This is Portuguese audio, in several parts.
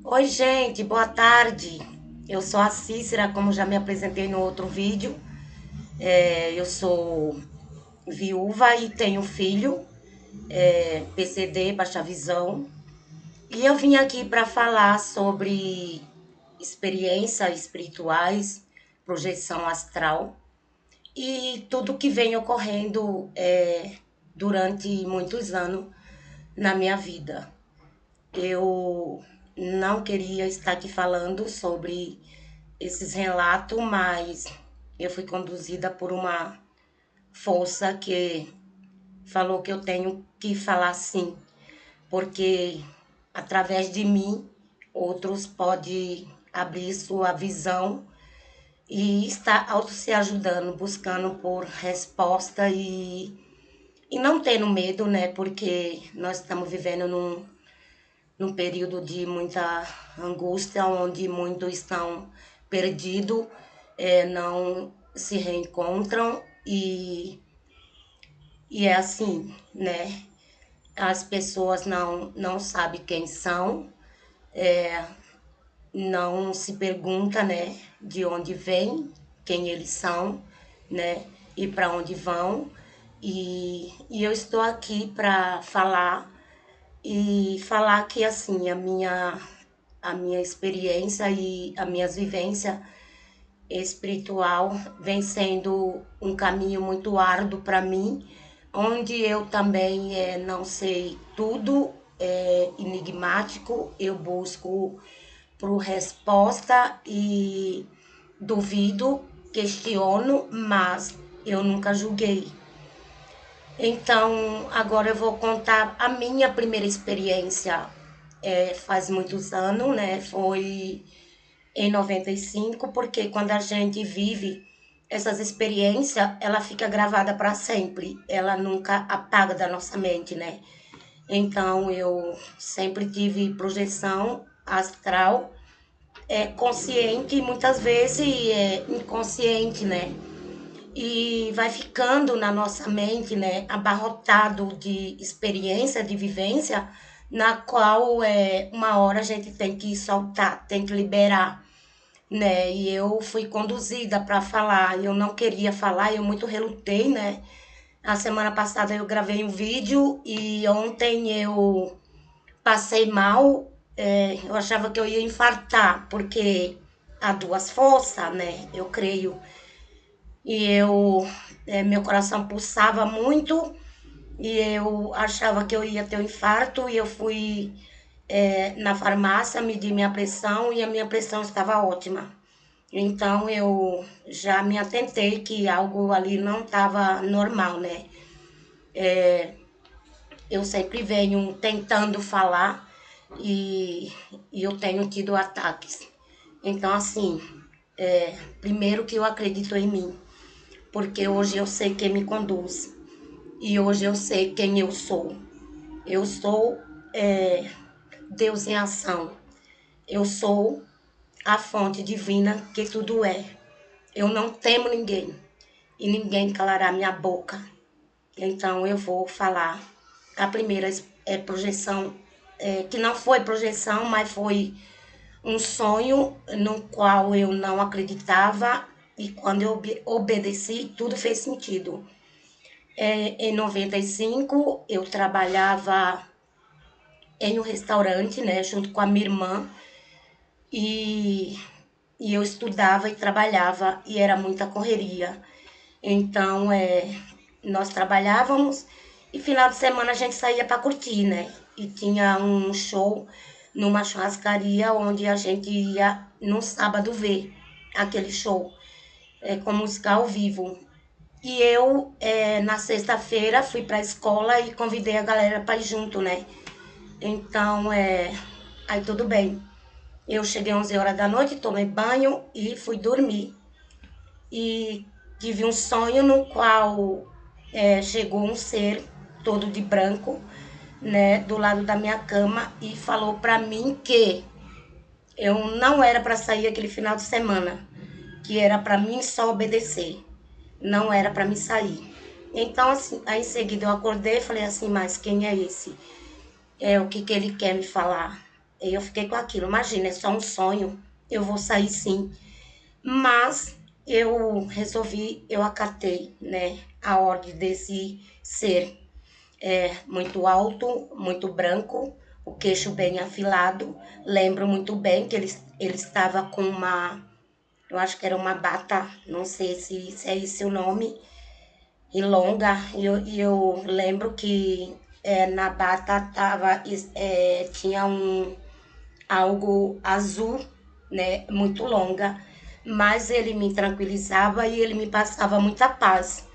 Oi, gente, boa tarde. Eu sou a Cícera, como já me apresentei no outro vídeo. Eu sou viúva e tenho filho, PCD, baixa visão. E eu vim aqui para falar sobre experiências espirituais, projeção astral e tudo que vem ocorrendo durante muitos anos na minha vida. Eu não queria estar aqui falando sobre esses relatos, mas eu fui conduzida por uma força que falou que eu tenho que falar sim, porque através de mim outros podem abrir sua visão e estar auto se ajudando, buscando por resposta e não tendo medo, né? Porque nós estamos vivendo num período de muita angústia, onde muitos estão perdidos, não se reencontram e é assim, né? As pessoas não sabem quem são, não se pergunta, né, de onde vem, quem eles são, né, e para onde vão. E eu estou aqui para falar e falar que assim a minha experiência e as minhas vivências espiritual vem sendo um caminho muito árduo para mim, onde eu também não sei tudo, é enigmático, eu busco por resposta e duvido, questiono, mas eu nunca julguei. Então, agora eu vou contar a minha primeira experiência. Faz muitos anos, né? Foi em 95, porque quando a gente vive essas experiências, ela fica gravada para sempre. Ela nunca apaga da nossa mente, né? Então, eu sempre tive projeção astral, consciente e muitas vezes inconsciente, né? E vai ficando na nossa mente, né, abarrotado de experiência, de vivência, na qual uma hora a gente tem que soltar, tem que liberar, né? E eu fui conduzida para falar, eu não queria falar, eu muito relutei, né? A semana passada eu gravei um vídeo e ontem eu passei mal, eu achava que eu ia infartar, porque há duas forças, né? Eu creio meu coração pulsava muito e eu achava que eu ia ter um infarto e eu fui na farmácia medir minha pressão e a minha pressão estava ótima. Então eu já me atentei que algo ali não estava normal, né? Eu sempre venho tentando falar e eu tenho tido ataques. Então, assim, primeiro que eu acredito em mim, porque hoje eu sei quem me conduz. E hoje eu sei quem eu sou. Eu sou Deus em ação. Eu sou a fonte divina que tudo é. Eu não temo ninguém e ninguém calará minha boca. Então eu vou falar. A primeira projeção, que não foi projeção, mas foi um sonho no qual eu não acreditava e quando eu obedeci, tudo fez sentido. Em 95, eu trabalhava em um restaurante, né, junto com a minha irmã, e, e eu estudava e trabalhava, e era muita correria. Então, nós trabalhávamos e final de semana a gente saía para curtir, né? E tinha um show numa churrascaria onde a gente ia no sábado ver aquele show com música ao vivo. E eu, na sexta-feira, fui para a escola e convidei a galera para ir junto, né? Então, aí tudo bem. Eu cheguei 11 horas da noite, tomei banho e fui dormir. E tive um sonho no qual chegou um ser todo de branco, né, do lado da minha cama e falou para mim que eu não era para sair aquele final de semana, que era para mim só obedecer, não era para me sair. Então, assim, aí em seguida eu acordei e falei assim, mas quem é esse? O que ele quer me falar? E eu fiquei com aquilo, imagina, é só um sonho, eu vou sair sim. Mas eu resolvi, eu acatei, né, a ordem desse ser muito alto, muito branco, o queixo bem afilado. Lembro muito bem que ele estava com uma, eu acho que era uma bata, não sei se é esse o nome, e longa. E eu lembro que na bata tinha algo azul, né, muito longa, mas ele me tranquilizava e ele me passava muita paz.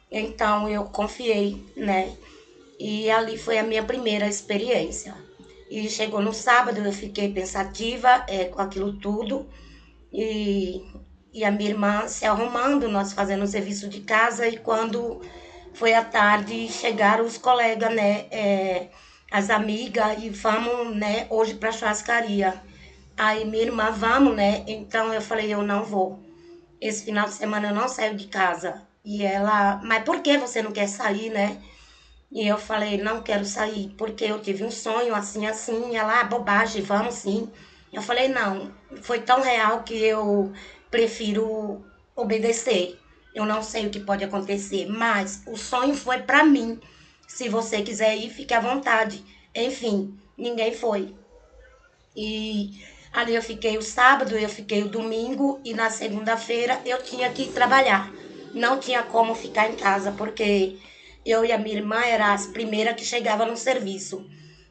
Então eu confiei, né? E ali foi a minha primeira experiência. E chegou no sábado, eu fiquei pensativa com aquilo tudo. E, e a minha irmã se arrumando, nós fazendo o serviço de casa. E quando foi à tarde, chegaram os colegas, né? As amigas, e vamos, né, hoje pra churrascaria. Aí minha irmã, vamos, né? Então eu falei, eu não vou. Esse final de semana eu não saio de casa. E ela, mas por que você não quer sair, né? E eu falei, não quero sair, porque eu tive um sonho assim, assim. E ela, bobagem, vamos sim. Eu falei, não, foi tão real que eu prefiro obedecer. Eu não sei o que pode acontecer, mas o sonho foi pra mim. Se você quiser ir, fique à vontade. Enfim, ninguém foi. E ali eu fiquei o sábado, eu fiquei o domingo e na segunda-feira eu tinha que trabalhar. Não tinha como ficar em casa, porque eu e a minha irmã eram as primeiras que chegavam no serviço.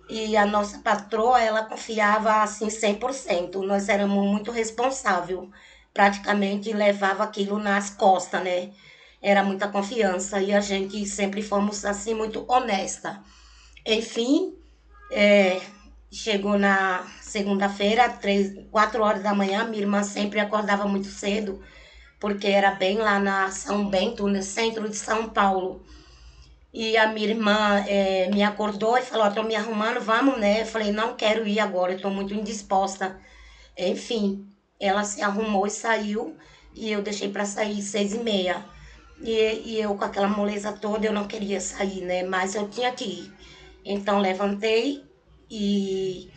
E a nossa patroa, ela confiava assim 100%. Nós éramos muito responsáveis. Praticamente levava aquilo nas costas, né? Era muita confiança e a gente sempre fomos assim muito honesta. Enfim, é, chegou na segunda-feira, 4 horas da manhã, minha irmã sempre acordava muito cedo, porque era bem lá na São Bento, no centro de São Paulo. E a minha irmã me acordou e falou, tô me arrumando, vamos, né? Eu falei, não quero ir agora, eu tô muito indisposta. Enfim, ela se arrumou e saiu, e eu deixei para sair 6h30. E eu com aquela moleza toda, eu não queria sair, né? Mas eu tinha que ir. Então levantei e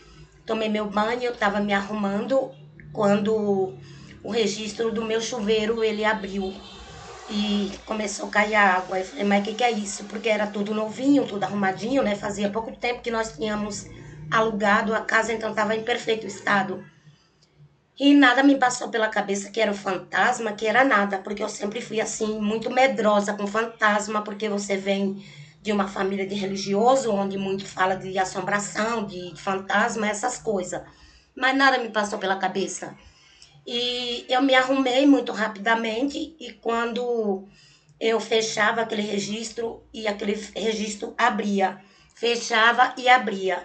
tomei meu banho, eu estava me arrumando quando o registro do meu chuveiro ele abriu e começou a cair água. Eu falei, mas o que é isso? Porque era tudo novinho, tudo arrumadinho, né? Fazia pouco tempo que nós tínhamos alugado a casa, então estava em perfeito estado. E nada me passou pela cabeça que era um fantasma, que era nada, porque eu sempre fui assim, muito medrosa com fantasma, porque você vem de uma família de religioso, onde muito fala de assombração, de fantasma, essas coisas. Mas nada me passou pela cabeça. E eu me arrumei muito rapidamente, e quando eu fechava aquele registro, e aquele registro abria, fechava e abria.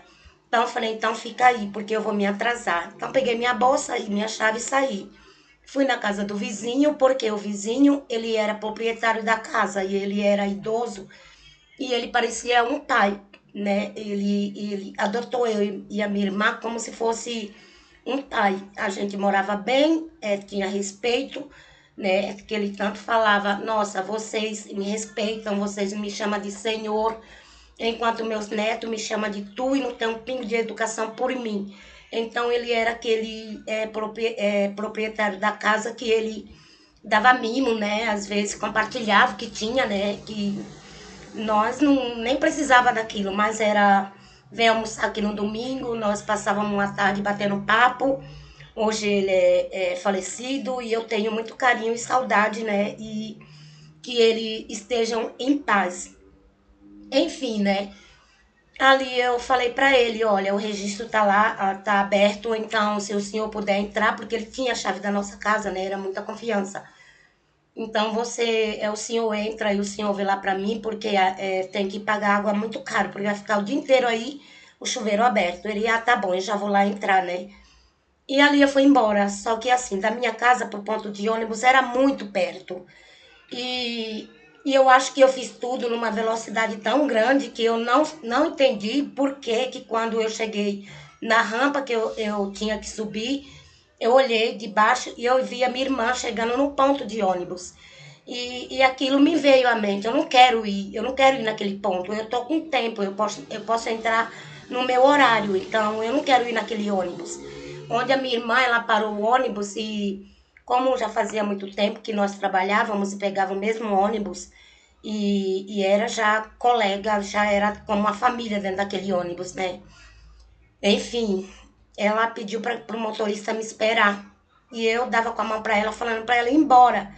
Então eu falei, então fica aí, porque eu vou me atrasar. Então peguei minha bolsa e minha chave e saí. Fui na casa do vizinho, porque o vizinho, ele era proprietário da casa e ele era idoso e ele parecia um pai, né? Ele adotou eu e a minha irmã como se fosse um pai. A gente morava bem, tinha respeito, né? Que ele tanto falava, nossa, vocês me respeitam, vocês me chamam de senhor, enquanto meus netos me chamam de tu e não tem um pingo de educação por mim. Então ele era aquele proprietário da casa que ele dava mimo, né? Às vezes compartilhava o que tinha, né? Que nós não, nem precisava daquilo, mas era vem almoçar aqui no domingo, nós passávamos uma tarde batendo papo. Hoje ele é falecido e eu tenho muito carinho e saudade, né? E que ele estejam em paz. Enfim, né? Ali eu falei para ele, olha, o registro tá lá, tá aberto, então se o senhor puder entrar, porque ele tinha a chave da nossa casa, né? Era muita confiança. Então o senhor entra e o senhor vê lá para mim, porque tem que pagar água muito caro, porque vai ficar o dia inteiro aí o chuveiro aberto. Ele, tá bom, eu já vou lá entrar, né? E ali eu fui embora, só que assim, da minha casa pro ponto de ônibus era muito perto. E, e eu acho que eu fiz tudo numa velocidade tão grande que eu não entendi por que quando eu cheguei na rampa que eu tinha que subir, eu olhei de baixo e eu vi a minha irmã chegando no ponto de ônibus. E aquilo me veio à mente, eu não quero ir naquele ponto, eu tô com tempo, eu posso entrar no meu horário, então eu não quero ir naquele ônibus. Onde a minha irmã, ela parou o ônibus e como já fazia muito tempo que nós trabalhávamos e pegava o mesmo ônibus, e era já colega, já era como uma família dentro daquele ônibus, né? Enfim, ela pediu para o motorista me esperar. E eu dava com a mão para ela, falando para ela ir embora.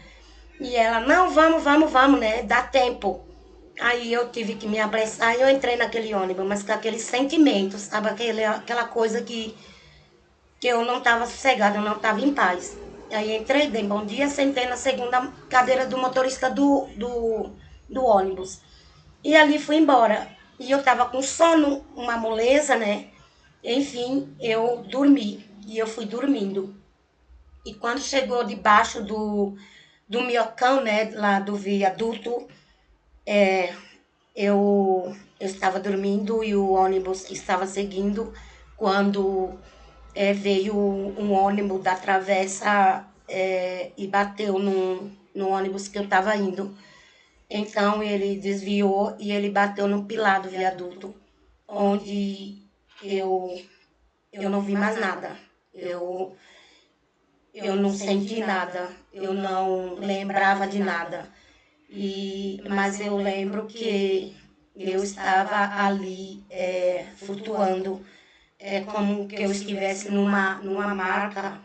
E ela, não, vamos, vamos, vamos, né? Dá tempo. Aí eu tive que me apressar e eu entrei naquele ônibus, mas com aquele sentimento, sabe? Aquela coisa que eu não estava sossegada, eu não estava em paz. Aí entrei, dei bom dia, sentei na segunda cadeira do motorista do ônibus. E ali fui embora. E eu tava com sono, uma moleza, né? Enfim, eu dormi. E eu fui dormindo. E quando chegou debaixo do minhocão, né? Lá do viaduto, eu estava dormindo e o ônibus estava seguindo quando veio um ônibus da travessa e bateu no ônibus que eu estava indo. Então ele desviou e ele bateu no pilar do viaduto, onde eu, eu não vi mais nada. Eu não senti nada, eu não lembrava de nada. Mas eu lembro que eu estava ali flutuando, como que eu estivesse numa marca.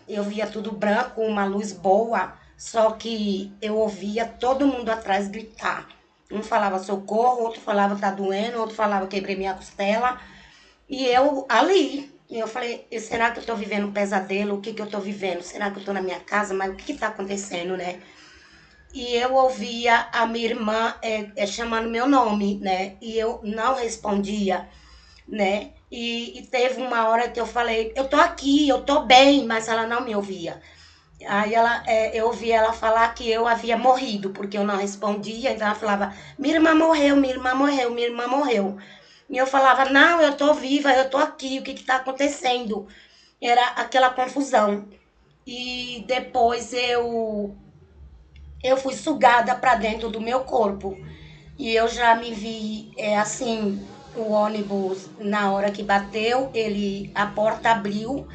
Eu via tudo branco, uma luz boa, só que eu ouvia todo mundo atrás gritar. Um falava socorro, outro falava tá doendo, outro falava quebrei minha costela. E eu ali, e eu falei, será que eu tô vivendo um pesadelo? O que que eu tô vivendo? Será que eu tô na minha casa? Mas o que que tá acontecendo, né? E eu ouvia a minha irmã chamando meu nome, né? E eu não respondia, né? E teve uma hora que eu falei, eu tô aqui, eu tô bem, mas ela não me ouvia. Aí eu ouvi ela falar que eu havia morrido, porque eu não respondia, então ela falava, minha irmã morreu, minha irmã morreu, minha irmã morreu. E eu falava, não, eu tô viva, eu tô aqui, o que que tá acontecendo? Era aquela confusão. E depois eu fui sugada para dentro do meu corpo. E eu já me vi assim, o ônibus, na hora que bateu, a porta abriu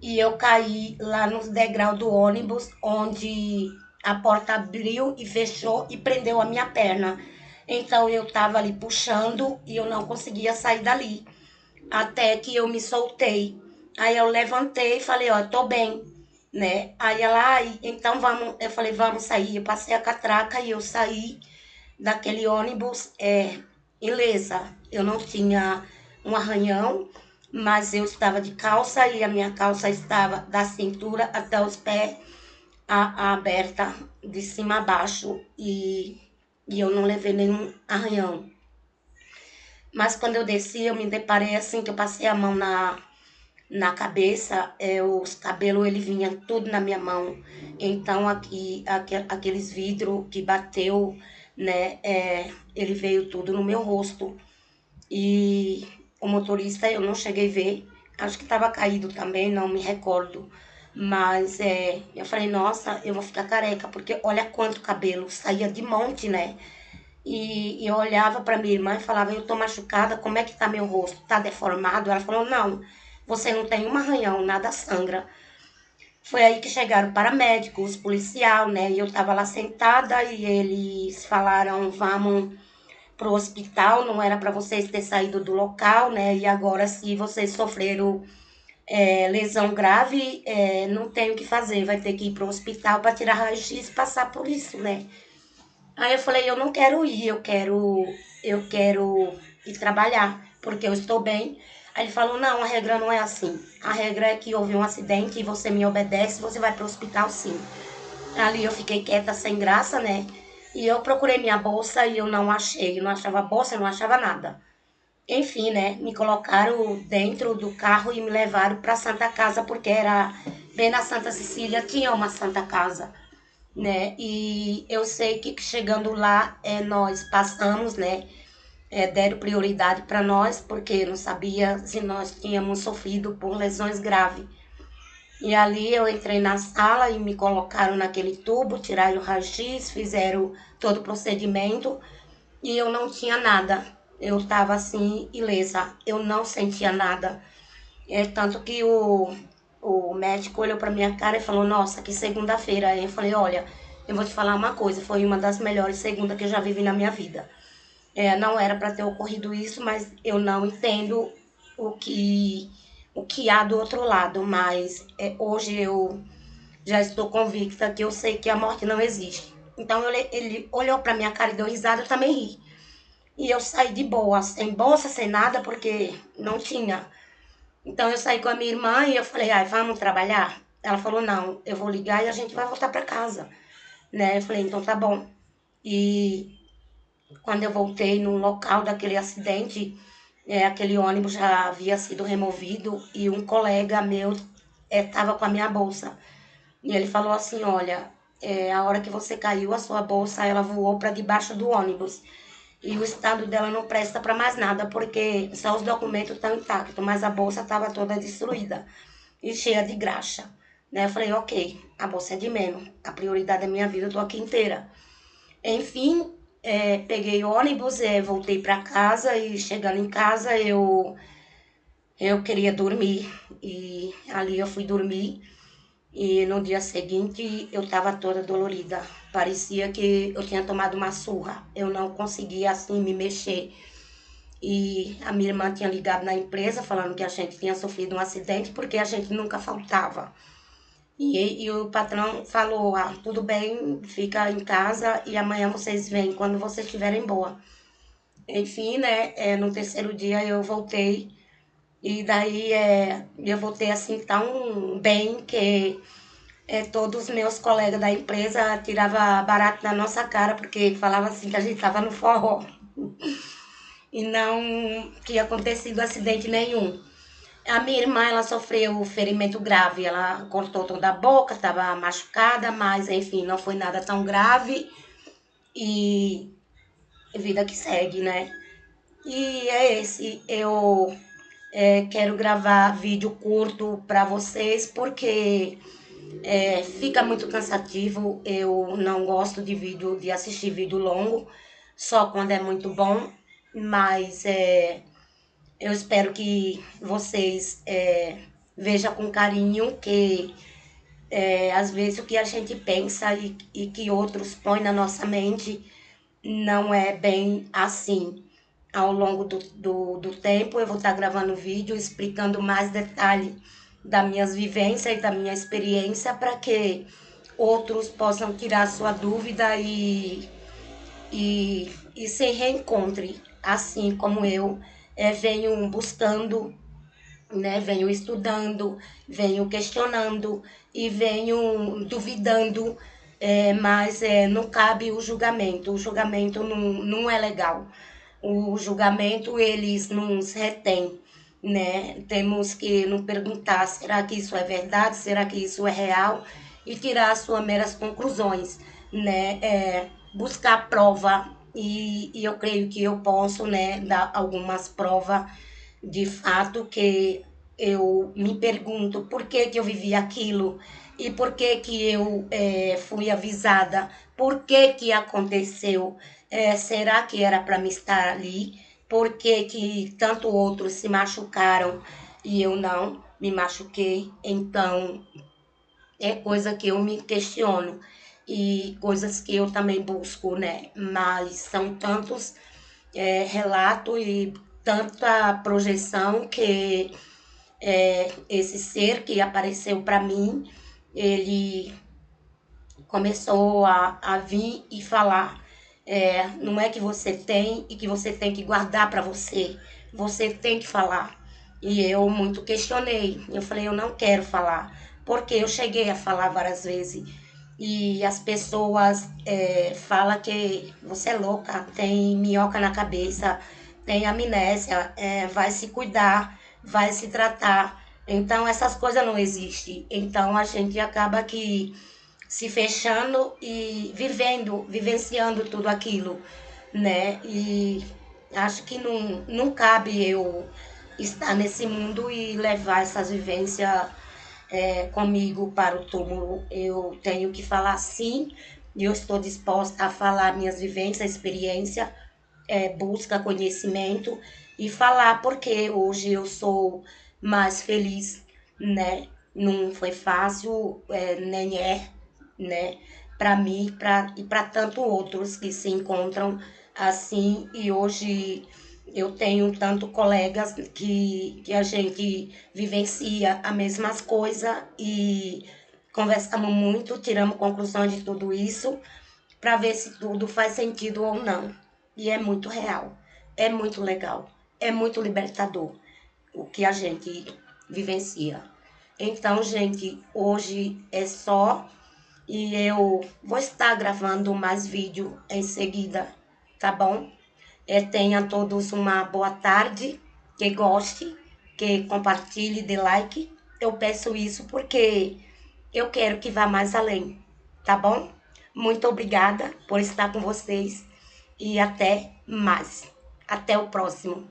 e eu caí lá nos degraus do ônibus, onde a porta abriu e fechou e prendeu a minha perna. Então eu estava ali puxando e eu não conseguia sair dali, até que eu me soltei. Aí eu levantei e falei, ó, eu tô bem, né? Aí ela, então vamos, eu falei, vamos sair. Eu passei a catraca e eu saí daquele ônibus ilesa. Eu não tinha um arranhão, mas eu estava de calça e a minha calça estava da cintura até os pés aberta, de cima a baixo, e eu não levei nenhum arranhão. Mas quando eu desci, eu me deparei assim, que eu passei a mão na cabeça, os cabelos, ele vinha tudo na minha mão. Então, aqueles vidros que bateu, né, ele veio tudo no meu rosto. E o motorista eu não cheguei a ver, acho que estava caído também, não me recordo. Mas eu falei, nossa, eu vou ficar careca, porque olha quanto cabelo, saía de monte, né? E eu olhava para minha irmã e falava, eu tô machucada, como é que tá meu rosto? Tá deformado? Ela falou, não, você não tem um arranhão, nada sangra. Foi aí que chegaram paramédicos, policial, né? E eu tava lá sentada e eles falaram, vamos pro hospital, não era para vocês ter saído do local, né? E agora, se vocês sofreram lesão grave, não tem o que fazer, vai ter que ir pro hospital para tirar raio-x e passar por isso, né? Aí eu falei, eu não quero ir, eu quero ir trabalhar, porque eu estou bem. Aí ele falou, não, a regra não é assim. A regra é que houve um acidente e você me obedece, você vai pro hospital sim. Ali eu fiquei quieta, sem graça, né? E eu procurei minha bolsa e eu não achei. Eu não achava bolsa, eu não achava nada. Enfim, né? Me colocaram dentro do carro e me levaram para Santa Casa, porque era bem na Santa Cecília, tinha uma Santa Casa, né? E eu sei que chegando lá, nós passamos, né? Deram prioridade para nós, porque não sabia se nós tínhamos sofrido por lesões graves. E ali eu entrei na sala e me colocaram naquele tubo, tiraram o raio-x, fizeram todo o procedimento e eu não tinha nada. eu estava assim, ilesa, eu não sentia nada. Tanto que o médico olhou para minha cara e falou: Nossa, que segunda-feira. Aí eu falei: Olha, eu vou te falar uma coisa, foi uma das melhores segundas que eu já vivi na minha vida. Não era para ter ocorrido isso, mas eu não entendo o que, o que há do outro lado. Mas hoje eu já estou convicta que eu sei que a morte não existe. Então ele olhou para minha cara e deu risada, eu também ri. E eu saí de boa, sem bolsa, sem nada, porque não tinha. Então eu saí com a minha irmã e eu falei, ai, vamos trabalhar? Ela falou, não, eu vou ligar e a gente vai voltar para casa. Né? Eu falei, então tá bom. E quando eu voltei no local daquele acidente, aquele ônibus já havia sido removido e um colega meu estava com a minha bolsa. E ele falou assim, olha, a hora que você caiu, a sua bolsa, ela voou para debaixo do ônibus. E o estado dela não presta para mais nada, porque só os documentos estão intactos, mas a bolsa estava toda destruída e cheia de graxa. Né? Eu falei, ok, a bolsa é de menos, a prioridade da minha vida, eu tô aqui inteira. Enfim, peguei ônibus, voltei para casa e chegando em casa eu queria dormir e ali eu fui dormir e no dia seguinte eu estava toda dolorida. Parecia que eu tinha tomado uma surra. Eu não conseguia assim me mexer. E a minha irmã tinha ligado na empresa falando que a gente tinha sofrido um acidente porque a gente nunca faltava. E o patrão falou, tudo bem, fica em casa e amanhã vocês vêm quando vocês estiverem boa. Enfim, né, no terceiro dia eu voltei e daí eu voltei assim tão bem que todos os meus colegas da empresa tiravam barato na nossa cara porque falavam assim que a gente estava no forró e não tinha acontecido acidente nenhum. A minha irmã, ela sofreu ferimento grave, ela cortou toda a boca, estava machucada, mas enfim, não foi nada tão grave e vida que segue, né? E é esse, eu quero gravar vídeo curto para vocês porque fica muito cansativo, eu não gosto de vídeo, de assistir vídeo longo, só quando é muito bom, mas eu espero que vocês vejam com carinho que às vezes o que a gente pensa e que outros põem na nossa mente não é bem assim. Ao longo do tempo eu vou estar gravando vídeo explicando mais detalhes das minhas vivências e da minha experiência para que outros possam tirar sua dúvida e se reencontrem, assim como eu venho buscando, né? Venho estudando, venho questionando e venho duvidando, mas não cabe o julgamento. O julgamento não é legal. O julgamento, eles nos retém, né? Temos que nos perguntar, será que isso é verdade? Será que isso é real? E tirar as suas meras conclusões, né? Buscar prova e eu creio que eu posso, né, dar algumas provas de fato que eu me pergunto por que, que eu vivi aquilo e por que, que eu fui avisada, por que, que aconteceu, será que era para me estar ali, por que, que tanto outros se machucaram e eu não me machuquei, então é coisa que eu me questiono e coisas que eu também busco, né? Mas são tantos relatos e tanta projeção que esse ser que apareceu para mim, ele começou a vir e falar. Não é que você tem e que você tem que guardar para você. Você tem que falar. E eu muito questionei. Eu falei, eu não quero falar. Porque eu cheguei a falar várias vezes. E as pessoas falam que você é louca, tem minhoca na cabeça, tem amnésia, vai se cuidar, vai se tratar. Então essas coisas não existem. Então a gente acaba que se fechando e vivendo, vivenciando tudo aquilo, né? E acho que não cabe eu estar nesse mundo e levar essas vivências comigo para o túmulo. Eu tenho que falar sim, e eu estou disposta a falar minhas vivências, experiência, busca conhecimento e falar, porque hoje eu sou mais feliz, né? Não foi fácil, nem é, né? Para mim e para tanto outros que se encontram assim. E hoje eu tenho tanto colegas que a gente vivencia as mesmas coisas e conversamos muito, tiramos conclusões de tudo isso para ver se tudo faz sentido ou não. E é muito real, é muito legal, é muito libertador o que a gente vivencia. Então, gente, hoje é só e eu vou estar gravando mais vídeo em seguida, tá bom? Tenha todos uma boa tarde, que goste, que compartilhe, dê like. Eu peço isso porque eu quero que vá mais além, tá bom? Muito obrigada por estar com vocês e até mais. Até o próximo.